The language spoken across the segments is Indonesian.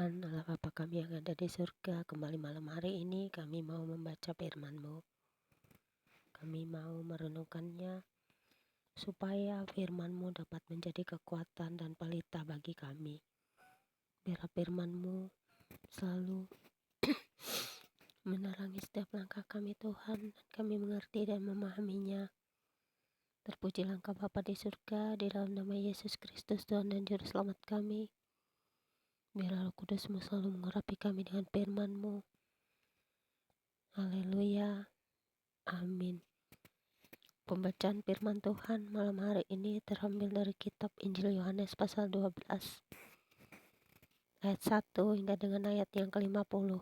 Tuhan, Allah Bapa kami yang ada di surga, kembali malam hari ini kami mau membaca firman-Mu. Kami mau merenungkannya supaya firman-Mu dapat menjadi kekuatan dan pelita bagi kami. Biar firman-Mu selalu menerangi setiap langkah kami Tuhan, dan kami mengerti dan memahaminya. Terpujilah Engkau Bapa di surga, di dalam nama Yesus Kristus Tuhan dan Juru Selamat kami. Biar Roh Kudus-Mu selalu mengurapi kami dengan firman-Mu. Haleluya, amin. Pembacaan firman Tuhan malam hari ini terambil dari kitab Injil Yohanes pasal 12 ayat 1 hingga dengan ayat yang ke-50.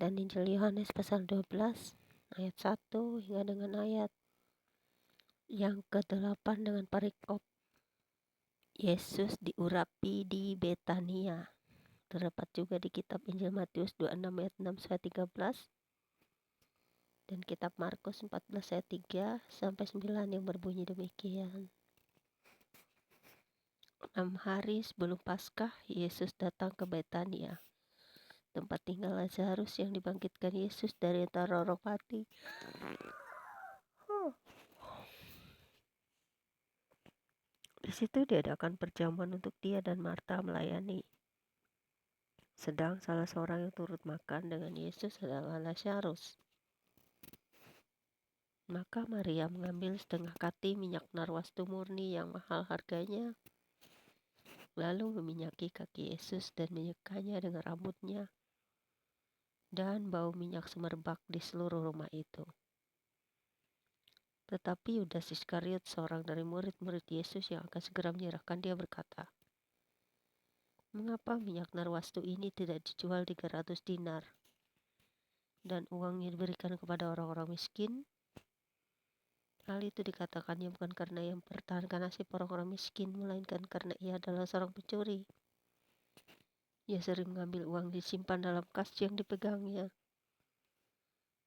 Dan Injil Yohanes pasal 12 ayat 1 hingga dengan ayat yang ke-8 dengan perikop Yesus diurapi di Betania. Terdapat juga di kitab Injil Matius 26 ayat 6 sampai 13 dan kitab Markus 14 ayat 3 sampai 9 yang berbunyi demikian. 6 hari sebelum Paskah, Yesus datang ke Betania, tempat tinggal Lazarus yang dibangkitkan Yesus dari antara orang mati. Di situ diadakan perjamuan untuk dia dan Marta melayani. Sedang salah seorang yang turut makan dengan Yesus adalah Lazarus. Maka Maria mengambil setengah kati minyak narwastu murni yang mahal harganya, lalu meminyaki kaki Yesus dan menyekanya dengan rambutnya, dan bau minyak semerbak di seluruh rumah itu. Tetapi Yudas Iskariot, seorang dari murid-murid Yesus yang akan segera menyerahkan dia, berkata, "Mengapa minyak narwastu ini tidak dijual 300 dinar dan uangnya diberikan kepada orang-orang miskin?" Hal itu dikatakannya bukan karena ia mempertahankan nasib orang-orang miskin, melainkan karena ia adalah seorang pencuri. Ia sering mengambil uang disimpan dalam kas yang dipegangnya.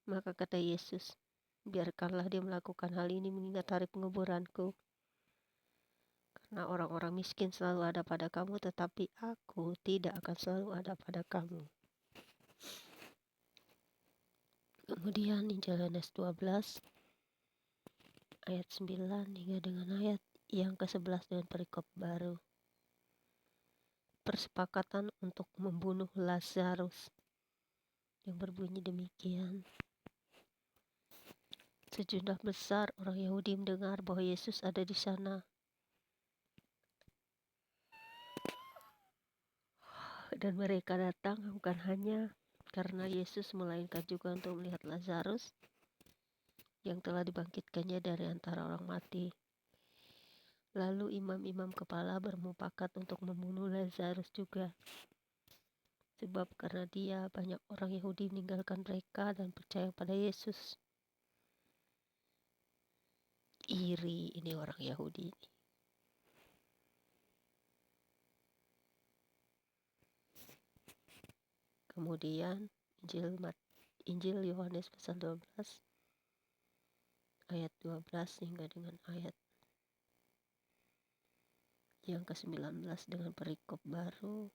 Maka kata Yesus, "Biarkanlah dia melakukan hal ini mengingat hari penguburanku. Karena orang-orang miskin selalu ada pada kamu, tetapi aku tidak akan selalu ada pada kamu." Kemudian Injil Yohanes 12 ayat 9 hingga dengan ayat yang ke-11 dengan perikop baru. Persepakatan untuk membunuh Lazarus yang berbunyi demikian. Sejumlah besar orang Yahudi mendengar bahwa Yesus ada di sana, dan mereka datang bukan hanya karena Yesus, melainkan juga untuk melihat Lazarus yang telah dibangkitkannya dari antara orang mati. Lalu imam-imam kepala bermufakat untuk membunuh Lazarus juga, sebab karena dia banyak orang Yahudi meninggalkan mereka dan percaya pada Yesus. Iri ini orang Yahudi ini. Kemudian Injil Yohanes pasal 12 ayat 12 hingga dengan ayat yang ke-19 dengan perikop baru.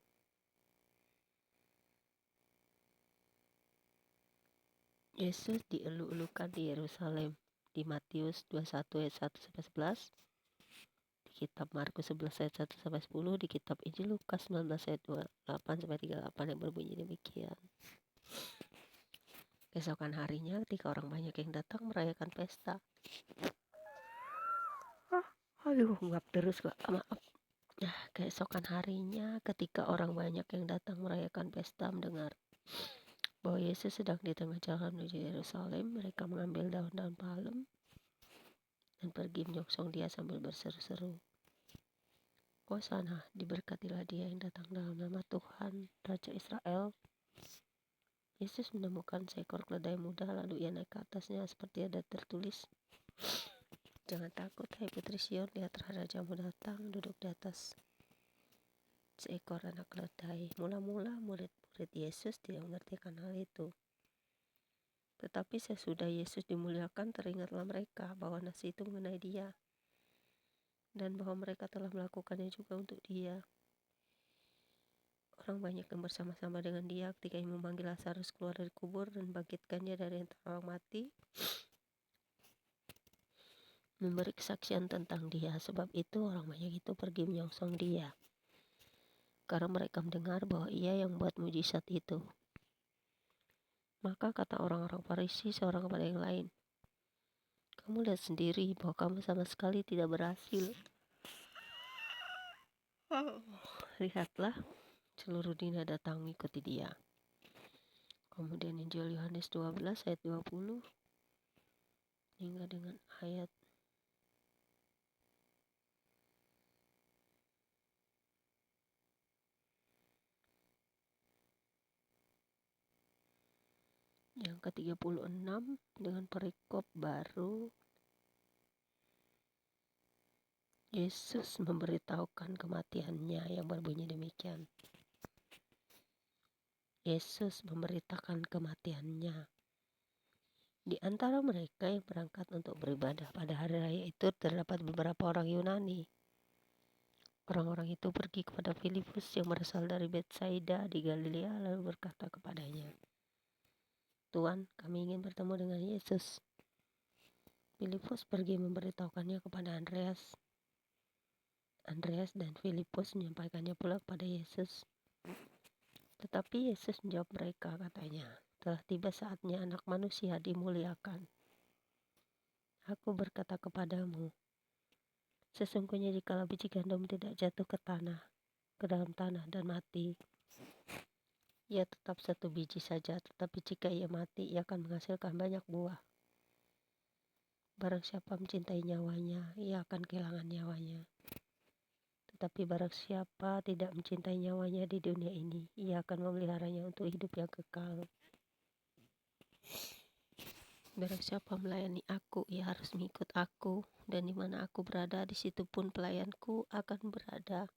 Yesus dielu-elukan di Yerusalem di Matius 21 ayat 1 sampai 11, di kitab Markus 11 ayat 1 sampai 10, di kitab Injil Lukas 19 ayat 28 sampai 38 yang berbunyi demikian. Keesokan harinya ketika orang banyak yang datang merayakan pesta. Ngap terus kok, maaf. Keesokan harinya ketika orang banyak yang datang merayakan pesta mendengar bahwa Yesus sedang di tengah jalan menuju Yerusalem, mereka mengambil daun-daun palem dan pergi menyongsong dia sambil berseru-seru, "Hosana, diberkatilah dia yang datang dalam nama Tuhan, Raja Israel." Yesus menemukan seekor keledai muda, lalu ia naik ke atasnya seperti ada tertulis, "Jangan takut, hai putri Sion, lihatlah rajamu datang, duduk di atas seekor anak keledai." Mula-mula murid-murid Yesus tidak mengertikan hal itu. Tetapi sesudah Yesus dimuliakan, teringatlah mereka bahwa nas itu mengenai dia, dan bahwa mereka telah melakukannya juga untuk dia. Orang banyak yang bersama-sama dengan dia ketika ia memanggil Lazarus keluar dari kubur dan bangkitkannya dari antara orang mati, memberi kesaksian tentang dia. Sebab itu orang banyak itu pergi menyongsong dia, karena mereka mendengar bahwa ia yang buat mujizat itu. Maka kata orang-orang Farisi seorang kepada yang lain, "Kamu lihat sendiri bahwa kamu sama sekali tidak berhasil. Lihatlah, seluruh dunia datang mengikuti dia." Kemudian Injil Yohanes 12 ayat 20 hingga dengan ayat yang ke-36 dengan perikop baru. Yesus memberitahukan kematiannya yang berbunyi demikian. Yesus memberitakan kematiannya. Di antara mereka yang berangkat untuk beribadah pada hari raya itu terdapat beberapa orang Yunani. Orang-orang itu pergi kepada Filipus yang berasal dari Betsaida di Galilea lalu berkata kepadanya, "Tuan, kami ingin bertemu dengan Yesus." Filipus pergi memberitahukannya kepada Andreas. Andreas dan Filipus menyampaikannya pula kepada Yesus. Tetapi Yesus menjawab mereka, katanya, "Telah tiba saatnya Anak Manusia dimuliakan. Aku berkata kepadamu, sesungguhnya jikalau biji gandum tidak jatuh ke dalam tanah dan mati, ia tetap satu biji saja, tetapi jika ia mati, ia akan menghasilkan banyak buah. Barang siapa mencintai nyawanya, ia akan kehilangan nyawanya. Tetapi barang siapa tidak mencintai nyawanya di dunia ini, ia akan memeliharanya untuk hidup yang kekal. Barang siapa melayani aku, ia harus mengikut aku, dan di mana aku berada, di situ pun pelayanku akan berada.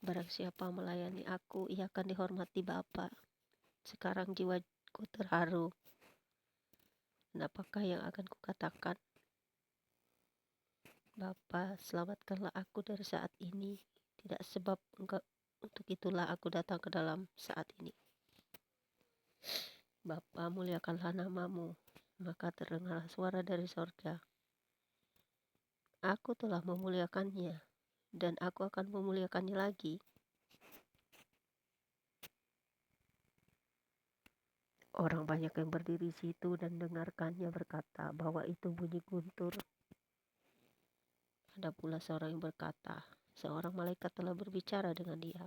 Barang siapa melayani aku, ia akan dihormati Bapa. Sekarang jiwaku terharu. Dan apakah yang akan kukatakan? Bapa, selamatkanlah aku dari saat ini. Tidak sebab untuk itulah aku datang ke dalam saat ini. Bapa, muliakanlah namamu. Maka terdengarlah suara dari sorga. Aku telah memuliakannya, dan aku akan memuliakannya lagi. Orang banyak yang berdiri di situ dan dengarkannya berkata bahwa itu bunyi guntur. Ada pula seorang yang berkata, seorang malaikat telah berbicara dengan dia.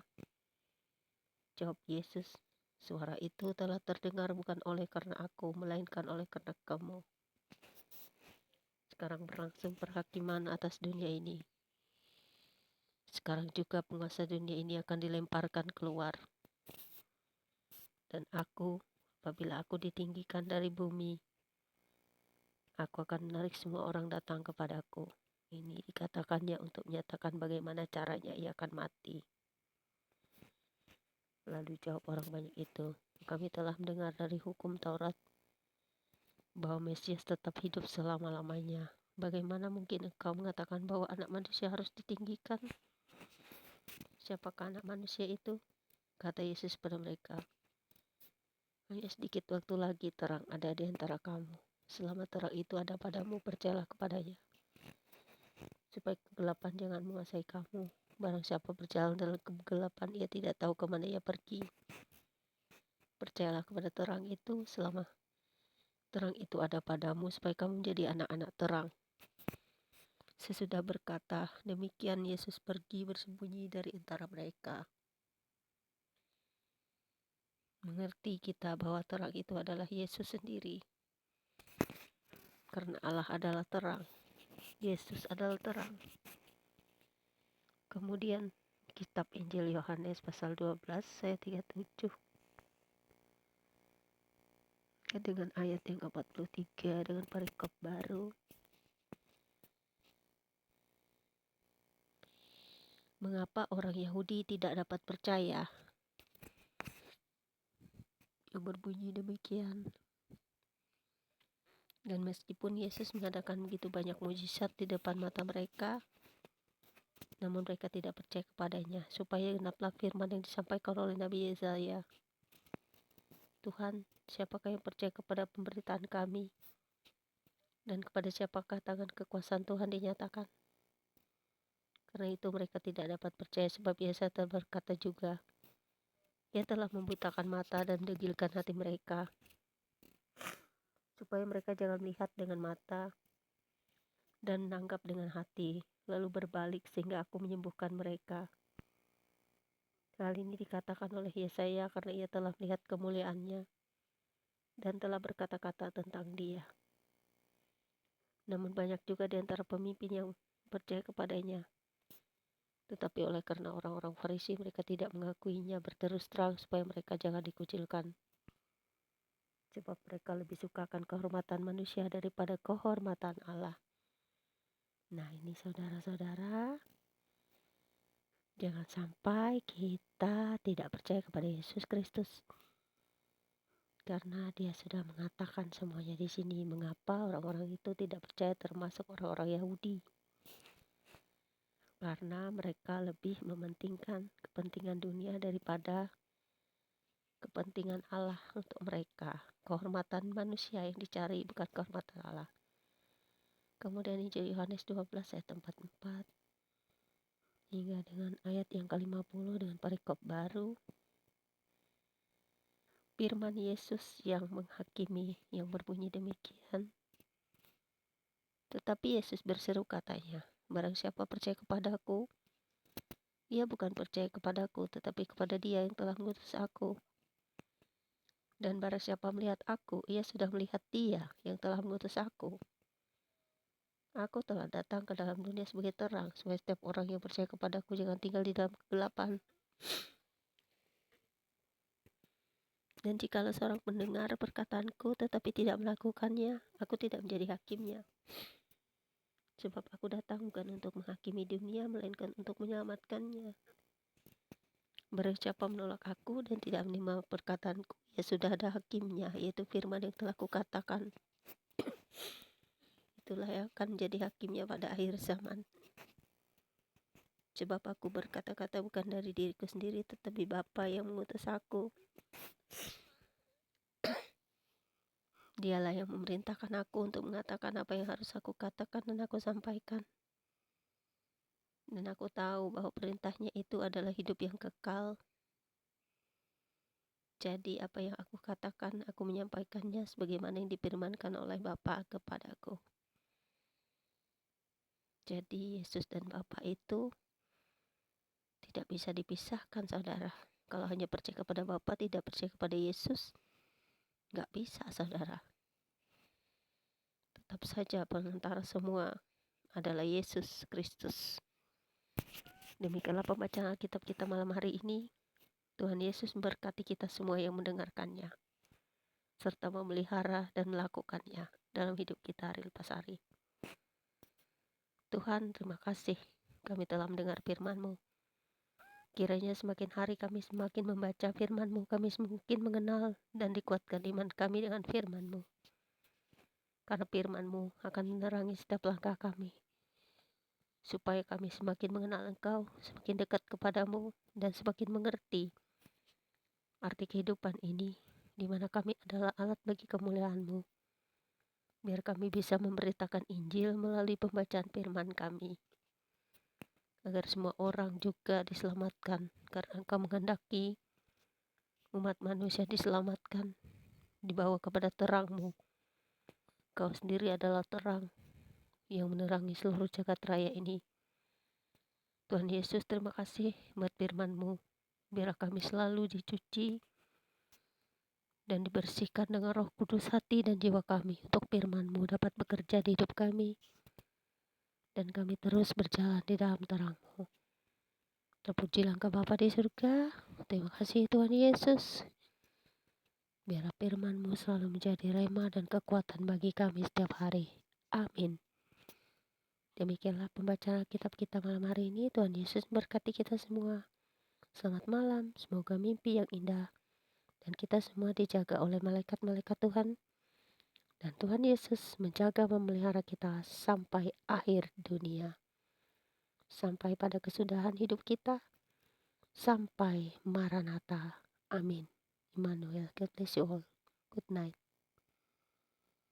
Jawab Yesus, suara itu telah terdengar bukan oleh karena aku, melainkan oleh karena kamu. Sekarang berlangsung perhakiman atas dunia ini. Sekarang juga penguasa dunia ini akan dilemparkan keluar. Dan aku, apabila aku ditinggikan dari bumi, aku akan menarik semua orang datang kepadaku. Ini dikatakannya untuk menyatakan bagaimana caranya ia akan mati. Lalu jawab orang banyak itu, kami telah mendengar dari hukum Taurat bahwa Mesias tetap hidup selama-lamanya. Bagaimana mungkin engkau mengatakan bahwa anak manusia harus ditinggikan? Siapakah anak manusia itu? Kata Yesus pada mereka, hanya sedikit waktu lagi terang ada di antara kamu. Selama terang itu ada padamu, percayalah kepadanya, supaya kegelapan jangan menguasai kamu. Barang siapa berjalan dalam kegelapan, ia tidak tahu kemana ia pergi. Percayalah kepada terang itu selama terang itu ada padamu, supaya kamu menjadi anak-anak terang. Sesudah berkata demikian, Yesus pergi bersembunyi dari antara mereka. Mengerti kita bahwa terang itu adalah Yesus sendiri. Karena Allah adalah terang, Yesus adalah terang. Kemudian kitab Injil Yohanes pasal 12 ayat 37 dengan ayat yang ke-43 dengan perikop baru. Mengapa orang Yahudi tidak dapat percaya? Yang berbunyi demikian. Dan meskipun Yesus mengadakan begitu banyak mujizat di depan mata mereka, namun mereka tidak percaya kepadanya, supaya genaplah firman yang disampaikan oleh Nabi Yesaya. Tuhan, siapakah yang percaya kepada pemberitaan kami? Dan kepada siapakah tangan kekuasaan Tuhan dinyatakan? Karena itu mereka tidak dapat percaya, sebab Yesaya telah berkata juga, Ia telah membutakan mata dan mendegilkan hati mereka, supaya mereka jangan melihat dengan mata dan menanggap dengan hati, lalu berbalik sehingga aku menyembuhkan mereka. Hal ini dikatakan oleh Yesaya karena ia telah melihat kemuliaannya dan telah berkata-kata tentang dia. Namun banyak juga di antara pemimpin yang percaya kepadanya. Tetapi oleh karena orang-orang Farisi mereka tidak mengakuinya berterus terang supaya mereka jangan dikucilkan. Sebab mereka lebih sukakan kehormatan manusia daripada kehormatan Allah. Nah ini saudara-saudara, jangan sampai kita tidak percaya kepada Yesus Kristus. Karena dia sudah mengatakan semuanya di sini. Mengapa orang-orang itu tidak percaya, termasuk orang-orang Yahudi? Karena mereka lebih mementingkan kepentingan dunia daripada kepentingan Allah untuk mereka. Kehormatan manusia yang dicari, bukan kehormatan Allah. Kemudian Injil Yohanes 12 ayat 44 hingga dengan ayat yang ke-50 dengan perikop baru. Firman Yesus yang menghakimi, yang berbunyi demikian. Tetapi Yesus berseru katanya, barang siapa percaya kepadaku, ia bukan percaya kepadaku, tetapi kepada dia yang telah mengutus aku. Dan barang siapa melihat aku, ia sudah melihat dia yang telah mengutus aku. Aku telah datang ke dalam dunia sebagai terang, supaya setiap orang yang percaya kepadaku jangan tinggal di dalam kegelapan. Dan jikalau seorang mendengar perkataanku tetapi tidak melakukannya, aku tidak menjadi hakimnya. Sebab aku datang bukan untuk menghakimi dunia, melainkan untuk menyelamatkannya. Barang siapa menolak aku dan tidak menerima perkataanku, ya sudah ada hakimnya, yaitu firman yang telah kukatakan. Itulah yang akan menjadi hakimnya pada akhir zaman. Sebab aku berkata-kata bukan dari diriku sendiri, tetapi Bapa yang mengutus aku. Dialah yang memerintahkan aku untuk mengatakan apa yang harus aku katakan dan aku sampaikan. Dan aku tahu bahwa perintahnya itu adalah hidup yang kekal. Jadi apa yang aku katakan, aku menyampaikannya sebagaimana yang difirmankan oleh Bapa kepadaku. Jadi Yesus dan Bapa itu tidak bisa dipisahkan, saudara. Kalau hanya percaya kepada Bapa, tidak percaya kepada Yesus, nggak bisa, saudara. Tetap saja pengantara semua adalah Yesus Kristus. Demikianlah pembacaan Alkitab kita malam hari ini. Tuhan Yesus memberkati kita semua yang mendengarkannya, serta memelihara dan melakukannya dalam hidup kita hari lepas hari. Tuhan, terima kasih kami telah mendengar firman-Mu. Kiranya semakin hari kami semakin membaca firman-Mu, kami semakin mengenal dan dikuatkan iman kami dengan firman-Mu. Karena firman-Mu akan menerangi setiap langkah kami, supaya kami semakin mengenal Engkau, semakin dekat kepadamu, dan semakin mengerti arti kehidupan ini, di mana kami adalah alat bagi kemuliaan-Mu. Biar kami bisa memberitakan Injil melalui pembacaan firman kami, agar semua orang juga diselamatkan, karena Engkau menghendaki umat manusia diselamatkan, dibawa kepada terang-Mu. Kau sendiri adalah terang yang menerangi seluruh jagat raya ini. Tuhan Yesus, terima kasih buat firman-Mu. Biar kami selalu dicuci dan dibersihkan dengan Roh Kudus hati dan jiwa kami, untuk firman-Mu dapat bekerja di hidup kami, dan kami terus berjalan di dalam terang-Mu. Terpujilah Engkau Bapa di surga. Terima kasih Tuhan Yesus. Biarlah firman-Mu selalu menjadi rema dan kekuatan bagi kami setiap hari. Amin. Demikianlah pembacaan Alkitab kita malam hari ini. Tuhan Yesus berkati kita semua. Selamat malam, semoga mimpi yang indah, dan kita semua dijaga oleh malaikat-malaikat Tuhan. Dan Tuhan Yesus menjaga memelihara kita sampai akhir dunia. sampai pada kesudahan hidup kita, sampai Maranatha. Amin. Immanuel, God bless you all. Good night.